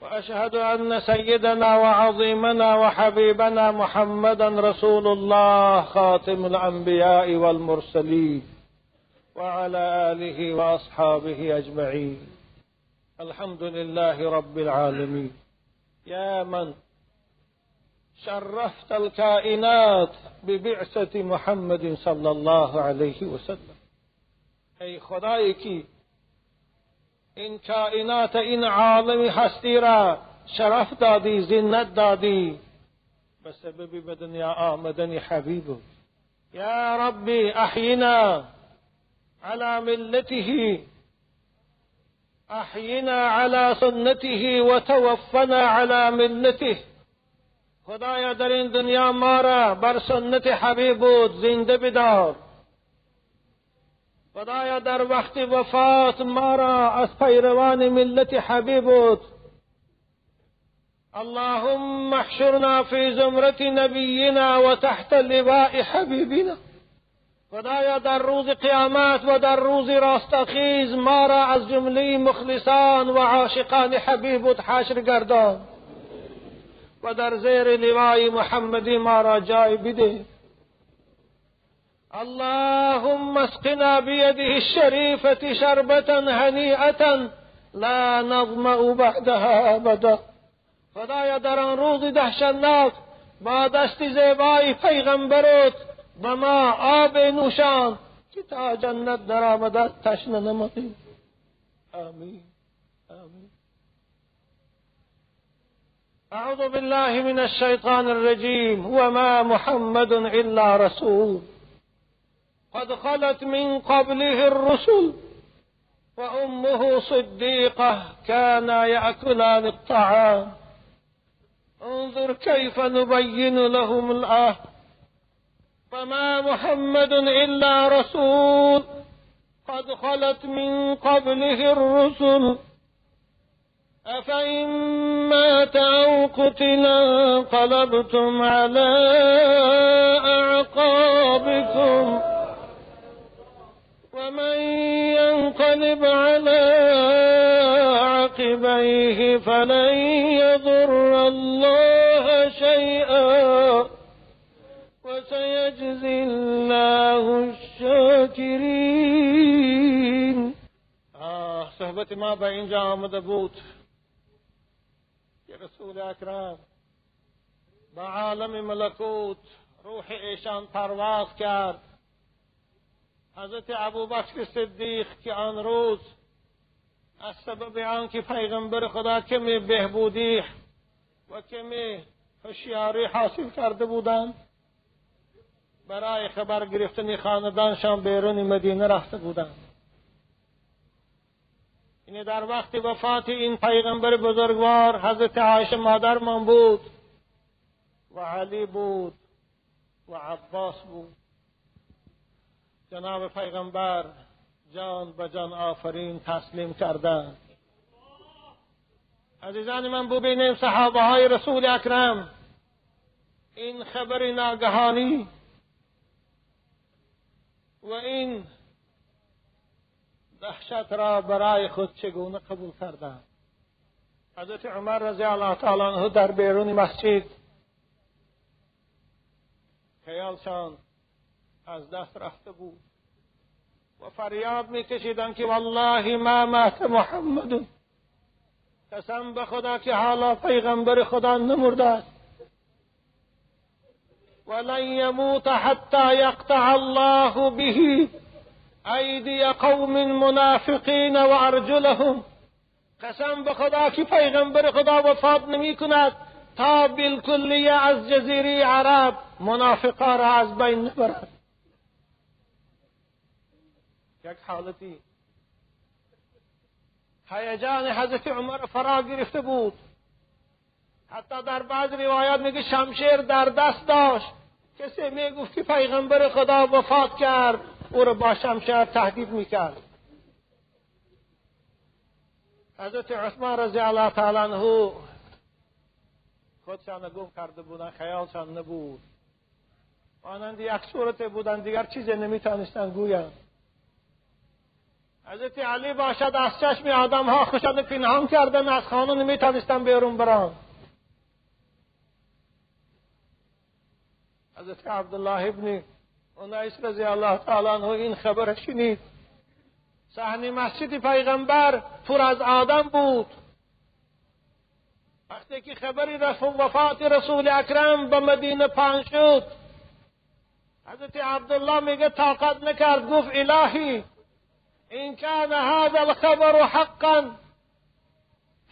وأشهد أن سيدنا وعظيمنا وحبيبنا محمدا رسول الله خاتم الأنبياء والمرسلين وعلى آله وأصحابه أجمعين. الحمد لله رب العالمين. يا من شرفت الكائنات ببعثة محمد صلى الله عليه وسلم. ای خدایی که این کائنات، این عالم هستی را شرف دادی، زینت دادی به سبب به دنیا آمدن حبیب. یا ربی احینا على ملته، احینا على سنته و توفنا على ملته. خدایا در این دنیا ما را بر سنت حبیبت زنده بدار. خدایا در وقت وفات ما را از پیروان ملت حبیبت. اللهم احشرنا فی زمرة نبینا و تحت لواء حبیبنا. خدایا در روز قیامت و در روز راستاخیز ما را از جمله مخلصان و عاشقان حبیبت حشر گردان و در زیر لوای محمدی ما را جای بده. اللهم اسقنا بيده الشريفة شربة هنيئة لا نظمأ بعدها ابدا. خدایا در آن روز دهشتناک با دست زیبای پیغمبرت به ما آب نوشان که تا جنت در آمده تشنه نمانیم. آمین آمین. اعوذ بالله من الشیطان الرجیم. وما محمد الا رسول قد خلت من قبله الرسل وأمه صديقة كانا يأكلان الطعام انظر كيف نبين لهم الآيات. فما محمد إلا رسول قد خلت من قبله الرسل أفإن مات أو قتل انقلبتم على أعقابكم ومن ينقلب على عقبيه فلن يضر الله شيئا وسيجزي الله الشاكرين. صحبت ما به اینجا آمده بود که رسول اکرم به عالم ملکوت روح ایشان پرواز کرد. حضرت ابوبکر صدیق که آن روز از سبب آنکه پیغمبر خدا کمی بهبودی و کمی هوشیاری حاصل کرده بودند، برای خبر گرفتن خاندانشان بیرون مدینه رفته بودند. این در وقت وفات این پیغمبر بزرگوار حضرت عایشه مادرمان بود و علی بود و عباس بود. جناب پیغمبر جان به جان آفرین تسلیم کردند. عزیزان من ببینیم صحابه های رسول اکرم این خبر ناگهانی و این دهشت را برای خود چگونه قبول کردند. حضرت عمر رضی الله تعالی عنه در بیرون مسجد خیالشان از دست رفته بود و فریاد میکشیدند که والله ما مات محمد. قسم به خدا که حالا پیغمبر خدا نمرده است. ولن يموت حتى يقطع الله به ایدی قوم منافقین و ارجلهم. قسم به خدا که پیغمبر خدا وفات نمی کند تا بالکلیه از جزیره عرب منافقا را از بین نبرد. یک حالتی هیجان حضرت عمر فرا گرفته بود. حتی در بعض روایات میگه شمشیر در دست داشت. کسی میگفت که پیغمبر خدا وفات کرد او را با شمشیر تهدید میکرد. حضرت عثمان رضی الله تعالی عنه خودشان گم کرده بودن، خیالشان نبود. آنند یک صورت بودن، دیگر چیزی نمیتونستن گویند. حضرت علی باشد از چشم آدم ها خودشان پنهان کردن، از خانه نمیتونستن بیرون برن. حضرت عبدالله ابن انیس رضی الله تعالی عنه این خبر شنید. صحن مسجد پیغمبر پر از آدم بود. وقتی که خبری وفات رسول اکرم به مدینه پهن شد، حضرت عبدالله میگه طاقت نکرد، گفت الهی این کان هذا الخبر حقا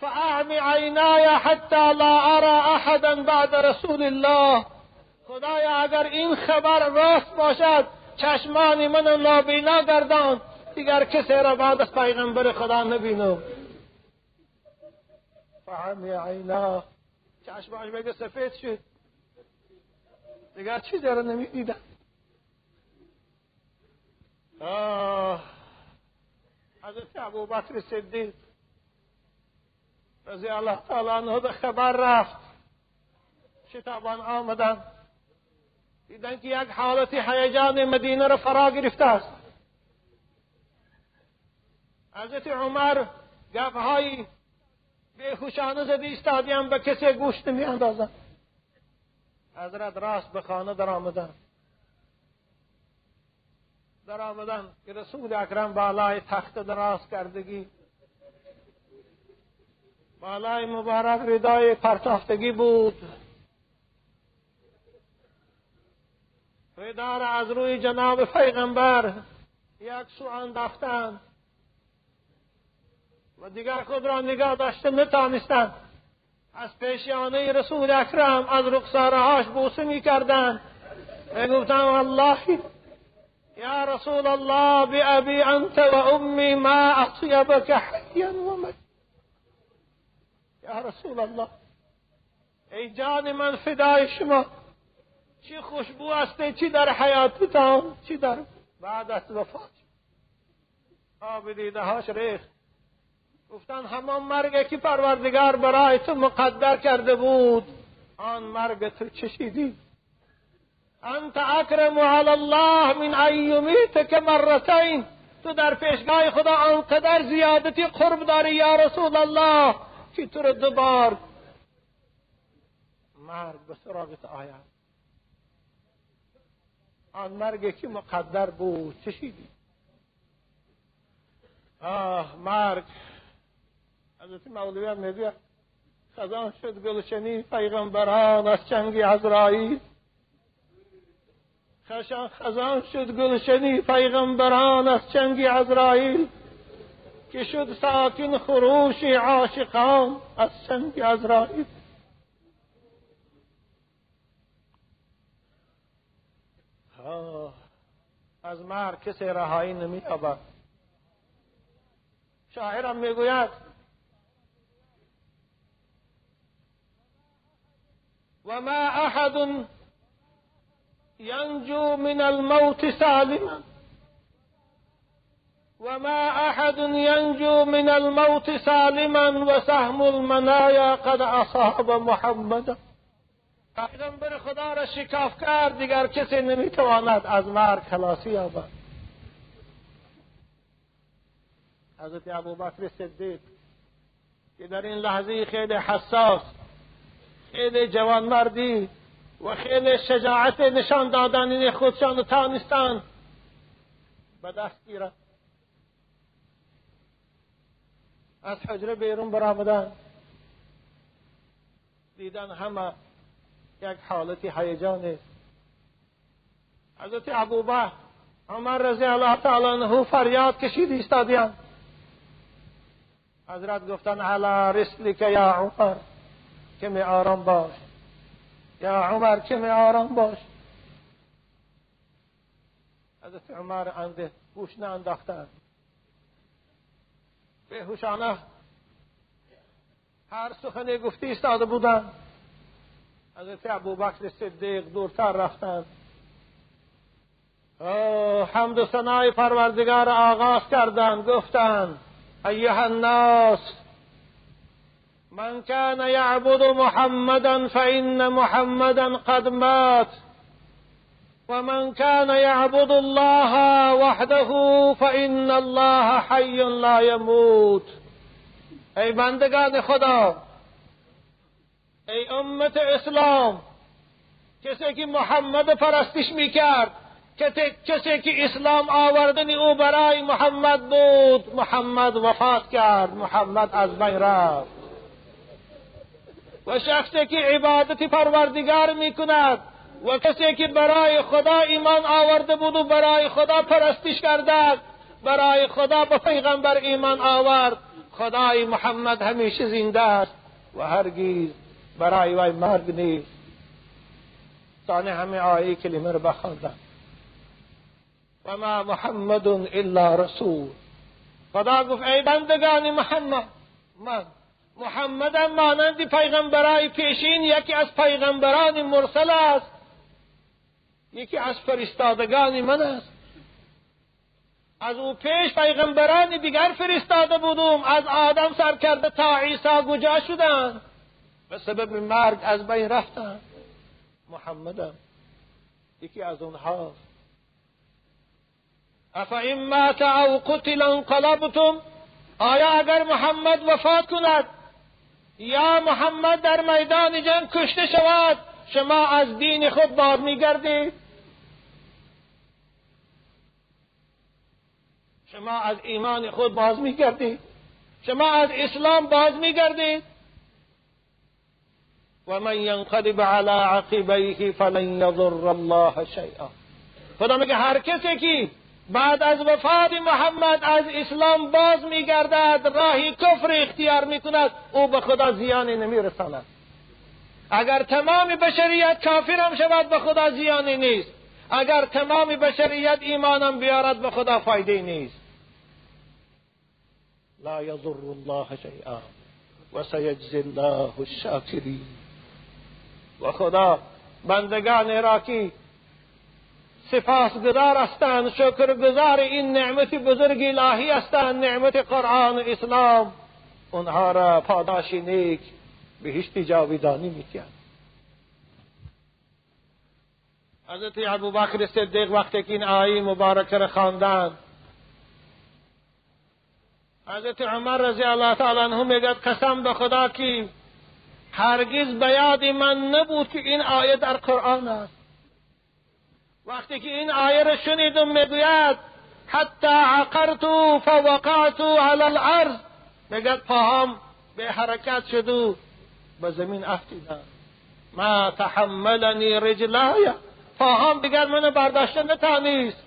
فاعمی عینای حتی لا ارى احدا بعد رسول الله. خدایا اگر این خبر راست باشد چشمان من نابینا گردان، دیگر کسی را بعد از پیغمبر خدا نبینم. فاعمی عینا، چشماش بگه سفید شد، دیگر چیزی را نمیدیدم. حضرت ابوبکر صدیق رضی الله تعالی عنه به خبر رفت. شتابان آمدن، دیدن که یک حالت هیجان مدینه را فرا گرفته است. حضرت عمر گپ‌های بیهوشانه زده ایستادیم، به کسی گوش نمی اندازن. حضرت راست به خانه در آمدن که رسول اکرم بالای تخت دراز کردگی، بالای مبارک ردای پرتافتگی بود. ردا را از روی جناب پیغمبر یک سو انداختند و دیگر خود را نگاه داشته نتانستند. از پیشیانه رسول اکرم از رخسارهاش بوسه می کردند و گفتند والله یا رسول الله بأبي انت و امی ما اطیبک حیا و ميتا. یا رسول الله، ای جان من فدای شما، چی خوشبو است، چی در حیاتتان، چی در بعد از وفات. آب دیده هاش ریخت. گفتن همان مرگ که پروردگار برای تو مقدر کرده بود، آن مرگ تو چشیدی. انت اکرم علی الله من ان یمیتک مرتین. تو در پیشگاه خدا آنقدر زیادتی قرب داری یا رسول الله که تو رو دوبار مرگ به سراغت آید. آن مرگی که مقدر بود چشیدی. مرگ. حضرت مولوی هم میگه خزان شد گلشنی پیغمبران از چنگ عزرائیل. خزان شد گلشنی پیغمبران از چنگ عزرائیل، که شد ساکن خروش عاشقان از چنگ عزرائیل. از مرگ کسی رهایی نمی‌یابد. شاعرم میگوید و ما احد ینجو من الموت سالما، و ما احد ینجو من الموت سالما و سهم المنایا قد اصاب محمدا. پیغمبر خدا را شکاف کرد، دیگر کسی نمیتواند از مرگ خلاصی یابد. حضرت ابوبکر صدیق که در این لحظه خیلی حساس، خیلی جوانمردی و خیلی شجاعت نشان دادن این خودشان تانستند به دست گیرند، از حجره بیرون برآمدند. دیدن همه یک حالتی هیجان است. حضرت ابوبکر عمر رضی الله تعالی عنه فریاد کشید ایستادند. حضرت گفتن علی رسلک یا عمر، کمی آرام باش، یا عمر کمی آرام باش. حضرت عمر گوش نانداختند، بیهوشانه هر سخنی گفتی ایستاده بودند. حضرت ابوبکر صدیق دورتر رفتند. حمد و ثنای پروردگار آغاز کردند. گفتند ایها الناس من كان يعبد محمدا فإن محمدا قد مات فمن كان يعبد الله وحده فإن الله حي لا يموت. ای بندگان خدا، ای امت اسلام، کسی که محمد پرستش میکرد، کسی که اسلام آوردن او برای محمد بود، محمد وفات کرد، محمد از بین رفت. و شخصی که عبادت پروردگار میکند و کسی که برای خدا ایمان آورده بود و برای خدا پرستش کرد، برای خدا به پیغمبر ایمان آورد، خدای محمد همیشه زنده است و هرگز برای وی مرگ نیست. ثانی همه آیه کلمه رو بخواندن. و ما محمد الا رسول. خدا گفت ای بندگان محمد مانند پیغمبرای پیشین یکی از پیغمبران مرسل است، یکی از فرستادگان من است. از او پیش پیغمبران دیگر فرستاده بودم، از آدم سر کرده تا عیسی گجا شدند، به سبب مرگ از بین رفتند. محمدم یکی از اونهاست. افئن مات او قتل انقلبتم. آیا اگر محمد وفات کند یا محمد در میدان جنگ کشته شود، شما از دین خود باز میگردید؟ شما از ایمان خود باز میگردید؟ شما از اسلام باز میگردید؟ و من ینقلب علی عقبیه فلن یضر الله شیئا. خدا میگه هر کسی که بعد از وفات محمد از اسلام باز میگردد، راهی کفر اختیار میکند، او به خدا زیانی نمیرساند. اگر تمام بشریت کافر هم شود به خدا زیانی نیست، اگر تمام بشریت ایمانم بیارد به خدا فایده نیست. لا یضر الله شیئا و سیجزی الله الشاکرین. و خدا بندگان را که سپاسگزار هستند، شکرگزار این نعمت بزرگ الهی هستند، نعمت قرآن و اسلام، اونها را پاداش نیک بهشت جاودانی می‌دهد. حضرت ابوبکر صدیق وقتی که این آیه مبارکه را خواندند، حضرت عمر رضی الله تعالی عنه میگه قسم به خدا که هرگز به یاد من نبود که این آیه در قرآن است. وقتی که این آیه را شنیدم میگوید حتی عقرت فوقعت علی الارض، میگه پاهم به حرکت شد و به زمین افتیدم. ما تحملنی رجلای، پاهم دیگر من برداشته نتانیست.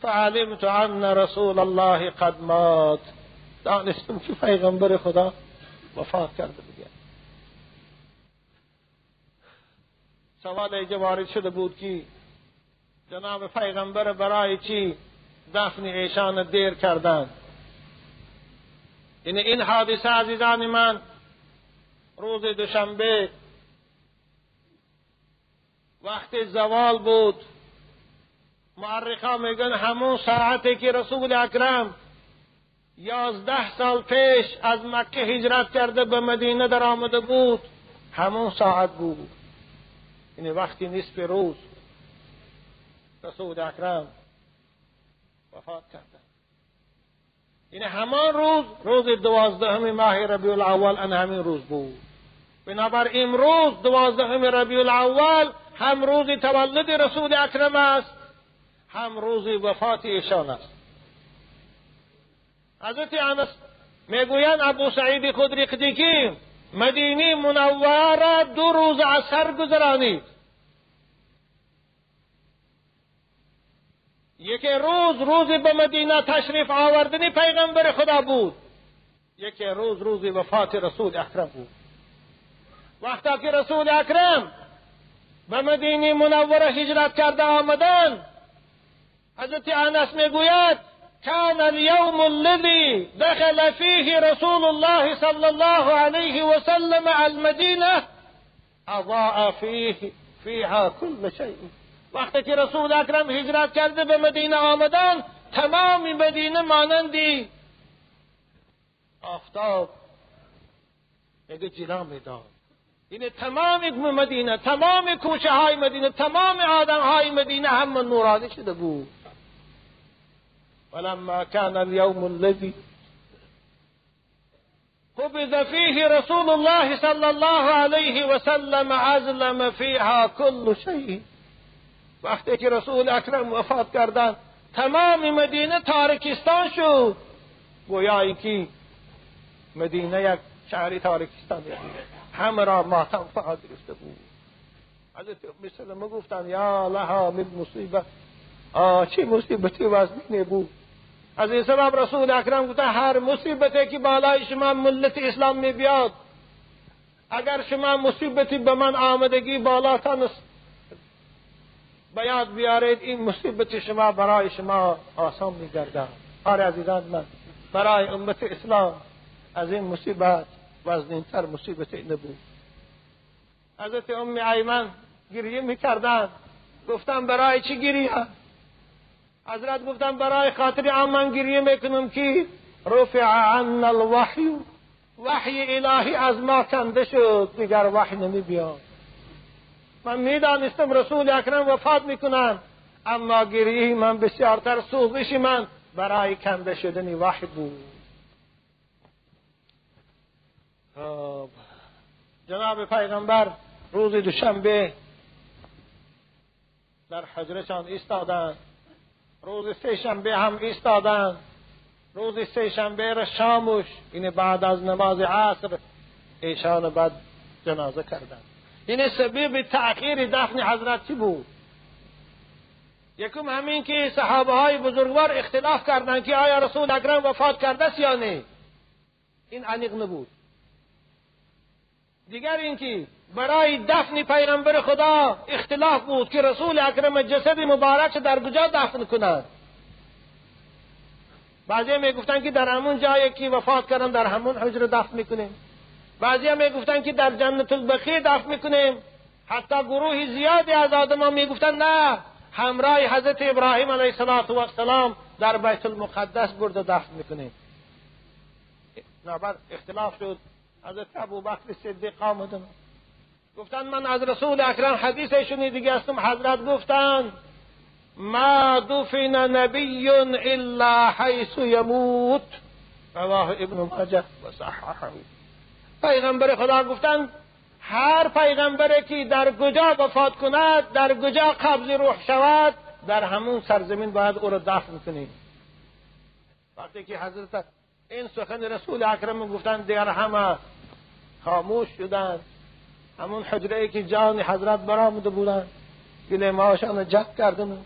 فعلمت ان رسول الله قد مات، دانستم که پیغمبر خدا وفات کرده دیگر. سوال اینجا وارد شده بود که جناب پیغمبر برای چی دفن ایشان دیر کردند؟ این حادثه عزیزان من روز دوشنبه وقت زوال بود. مورخان میگن همون ساعتی که رسول اکرم 11 سال پیش از مکه هجرت کرده به مدینه در آمده بود، همون ساعت بود. این وقتی نصف روز رسول اکرم وفات کردند. این همان روز 12 ماه ربیع الاول ان همین روز بود. بنابر امروز 12 ربیع الاول هم روز تولد رسول اکرم است، هم روز وفات ایشان است. حضرت انس میگویند ابو سعید خدری که مدینه منوره 2 روز از سر گذرانید. یک روز به مدینه تشریف آوردن پیغمبر خدا بود، یک روز وفات رسول اکرم بود. وقتی که رسول اکرم به مدینه منوره هجرت کرده آمدند، حضرت انس میگوید كان اليوم الذي دخل فيه رسول الله صلى الله عليه وسلم المدينة اضاء فيها كل شيء. وقتی که رسول اکرم هجرت کرده به مدینه آمدن، تمام مدینه مانندی آفتاب میگه جلوه میداد. این تمام مدینه، تمام کوچه های مدینه، تمام آدم های مدینه هم نورانی شده بود. ولما كان اليوم الذي قبض فيه رسول الله صلى الله عليه وسلم أظلم فيها كل شيء. وقتی که رسول اکرم وفات کردند تمام مدینه تاریکستان شد، گویا اینکه مدینه یک شهری تاریکستان همه را ماتم فرا گرفته بود. حضرت ام سلمه گفتند یا لها من مصیبه، چه مصیبتی وزمینه بود. از این سبب رسول اکرم گفته هر مصیبتی که بالای شما ملت اسلام می بیاد، اگر شما مصیبتی به من آمدگی بالاتان به یاد بیارید، این مصیبت شما برای شما آسان می گردد. آره عزیزان من، برای امت اسلام از این مصیبت وزنینتر مصیبتی نبود. حضرت ام ایمن گریه میکردن، گفتم برای چی گریه؟ حضرت گفتم برای خاطر من گریه میکنم که رفع عنا الوحی، وحی الهی از ما کنده شد، دیگر وحی نمی بیاد. من میدانستم رسول اکرم وفات میکنن، اما گریه من بسیارتر، سوزش من برای کنده شدن وحی بود. جناب پیغمبر روز دوشنبه در حجرشان ایستادند، روز سه شنبه هم ایستادند، روز سه شنبه را شامش، این بعد از نماز عصر ایشان بعد جنازه کردند. این سبب تأخیر دفن حضرت چی بود؟ یکم همین که صحابه های بزرگوار اختلاف کردند که آیا رسول اکرم وفات کرده است یا نه، این علیق نبود. دیگر اینکه برای دفن پیغمبر خدا اختلاف بود که رسول اکرم جسد مبارک در کجا دفن کنند. بعضی میگفتن که در همون جایی که وفات کردن در همون حجره دفن میکنیم، بعضی میگفتن که در جنت البقیع دفن میکنیم، حتی گروه زیادی از آدما میگفتن نه، همراه حضرت ابراهیم علیه السلام در بیت المقدس برده دفن میکنیم. نبر اختلاف شد. حضرت ابوبکر صدیق آمدن گفتن من از رسول اکرم حدیث شنیده هستم. حضرت گفتن ما دفن نبی الا حیث یموت، رواه ابن ماجه و صححه. پیغمبر خدا گفتن هر پیغمبری که در کجا وفات کند، در کجا قبض روح شود، در همون سرزمین باید او را دفن کنیم. وقتی که حضرت این سخن رسول اکرم گفتن دیگر همه خاموش شدند. همون حجره که جان حضرت برآمده بودند گلیمه‌هاشان جمع کردن.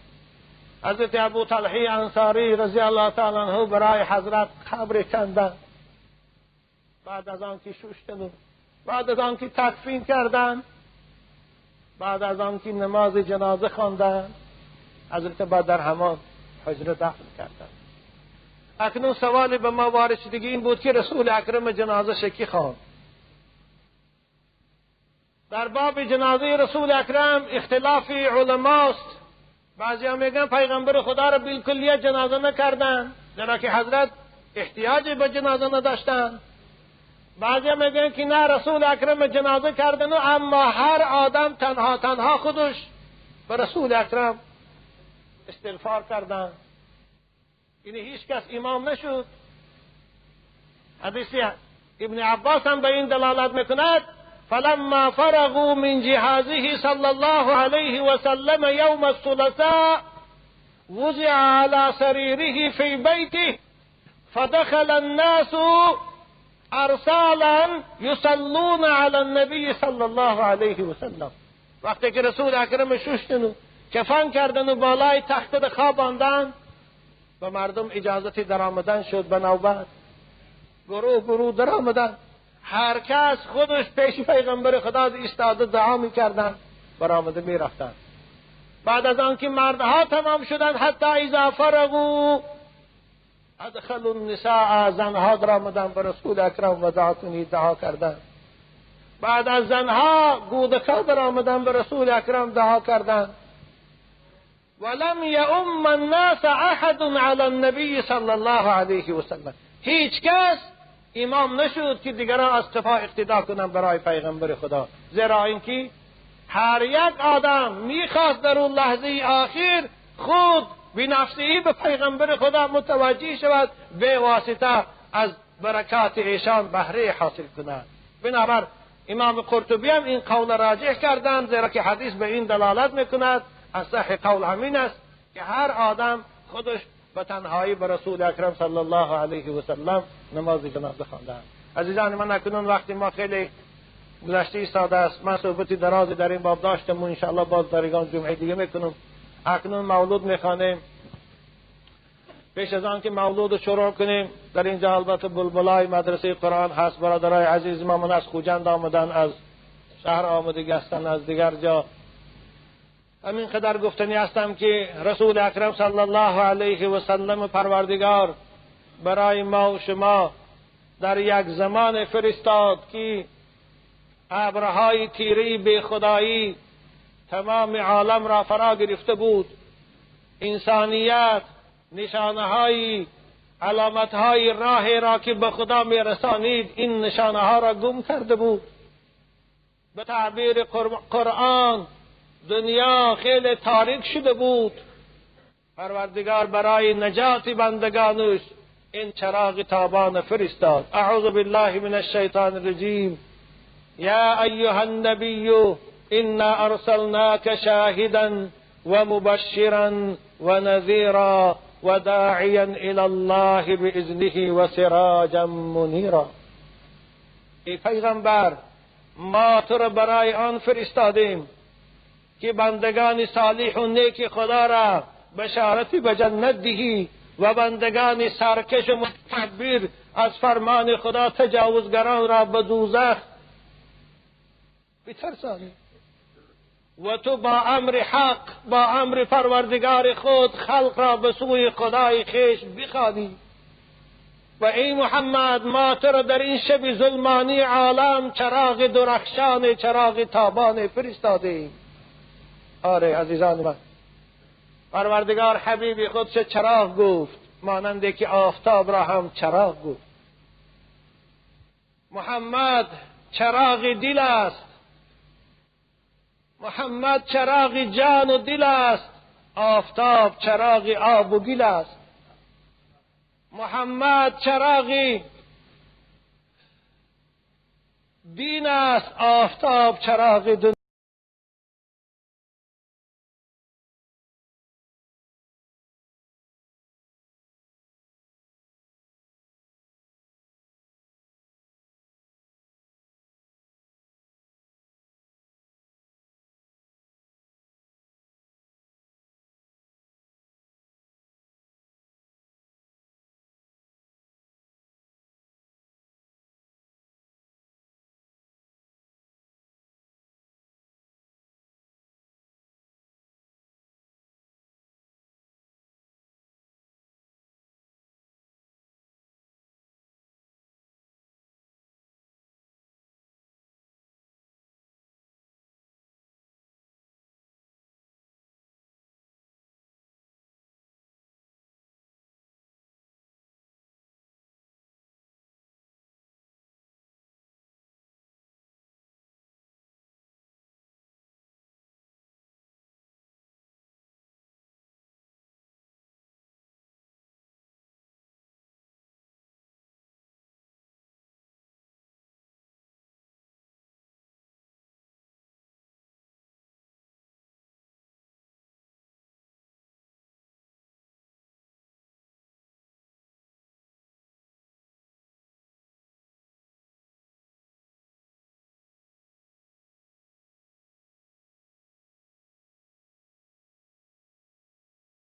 حضرت ابو طلحه انصاری رضی الله تعالی عنه برای حضرت قبر کندند. بعد از آن که شستند، بعد از آن که تکفین کردند، بعد از آن که نماز جنازه خواندند، حضرت بعد در همان حجره دفن کردند. اکنون سوالی به ما وارد شدگی این بود که رسول اکرم جنازه شکی خواند. در باب جنازه رسول اکرم اختلاف علماست. بعضی ها میگن پیغمبر خدا را بالکلیت جنازه نکردن، چرا که حضرت احتیاج به جنازه نداشتن. بعضی ها میگن که نه، رسول اکرم جنازه کردن، اما هر آدم تنها خودش به رسول اکرم استغفار کردن، یعنی هیچ کس امام نشد. حدیث ابن عباس هم به این دلالت میکند فلما فرغوا من جهازه صلی الله علیه و سلم یوم الثلاثاء وضع على سریره فی بیته فدخل الناس ارسالا یصلون علی النبی صلی الله علیه و سلم. وقتی که رسول اکرم شستن و کفن کردن و بالای تخت خواباندن، به مردم اجازت در آمدن شد. به نوبت گروه در آمدن، هر کس خودش پیش پیغمبر خدا ایستاده دعا میکردن، برآمده میرفتن. بعد از آنکه مردها تمام شدند، حتی اذا فرغوا ادخلوا النساء، زنها در آمدن به رسول اکرم وداعتونی دعا کردند. بعد از زنها گودکا در آمدن به رسول اکرم دعا کردند. ولم یؤم الناس احد علی النبی صلی الله علیه و سلم، هیچ کس امام نشد که دیگران از طفا اقتدا کنند برای پیغمبر خدا، زیرا اینکه هر یک آدم میخواست در اون لحظه آخر خود بنفسه به پیغمبر خدا متوجه شود، به واسطه از برکات ایشان بهره حاصل کند. بنابر امام قرطبی هم این قول راجح کردند، زیرا که حدیث به این دلالت میکند، اصح قول همین است که هر آدم خودش به تنهایی به رسول اکرم صلی الله علیه و سلم نماز جنازه خواندند. عزیزان من، اکنون وقتی ما خیلی گذشته ایستاده است. من صحبتی درازی در این باب داشتم و انشاءالله باز در این جمعه دیگه میکنم. اکنون مولود میخوانیم. پیش از آن که مولود شروع کنیم، در اینجا البته بلبلای مدرسه قرآن هست. برادرای عزیز ما من از خوجند آمدن، از شهر آمدگی هستن، از دیگر جا. همین قدر گفتنی هستم که رسول اکرم صلی الله علیه و سلم پروردگار برای ما و شما در یک زمان فرستاد که ابرهای تیره بی خدایی تمام عالم را فرا گرفته بود. انسانیت نشانه‌های علامت‌های راه را که به خدا می‌رسانید این نشانه‌ها را گم کرده بود. به تعبیر قرآن دنیا خیلی تاریک شده بود. پروردگار برای نجات بندگانش این چراغ تابان فرستاد. اعوذ بالله من الشیطان الرجیم. یا ایها النبی انا ارسلناک شاهدا ومبشرا ونذیرا وداعیا الى الله باذنه وسراجا منیرا. ای پیغمبر، ما تو را برای آن فرستادیم که بندگان صالح و نیک خدا را بشارتی به جنت دهی و بندگان سرکش و متکبر از فرمان خدا تجاوزگران را به دوزخ بترسانی. و تو با امر حق، با امر پروردگار خود خلق را به سوی خدای خویش بخوانی. و ای محمد، ما تو را در این شب ظلمانی عالم چراغ درخشان، چراغ تابان فرستادیم. آره عزیزان من، پروردگار حبیب خودش چراغ گفت، ماننده که آفتاب را هم چراغ گفت. محمد چراغ دل است، محمد چراغ جان و دل است، آفتاب چراغ آب و گل است. محمد چراغ دین است، آفتاب چراغ دنیا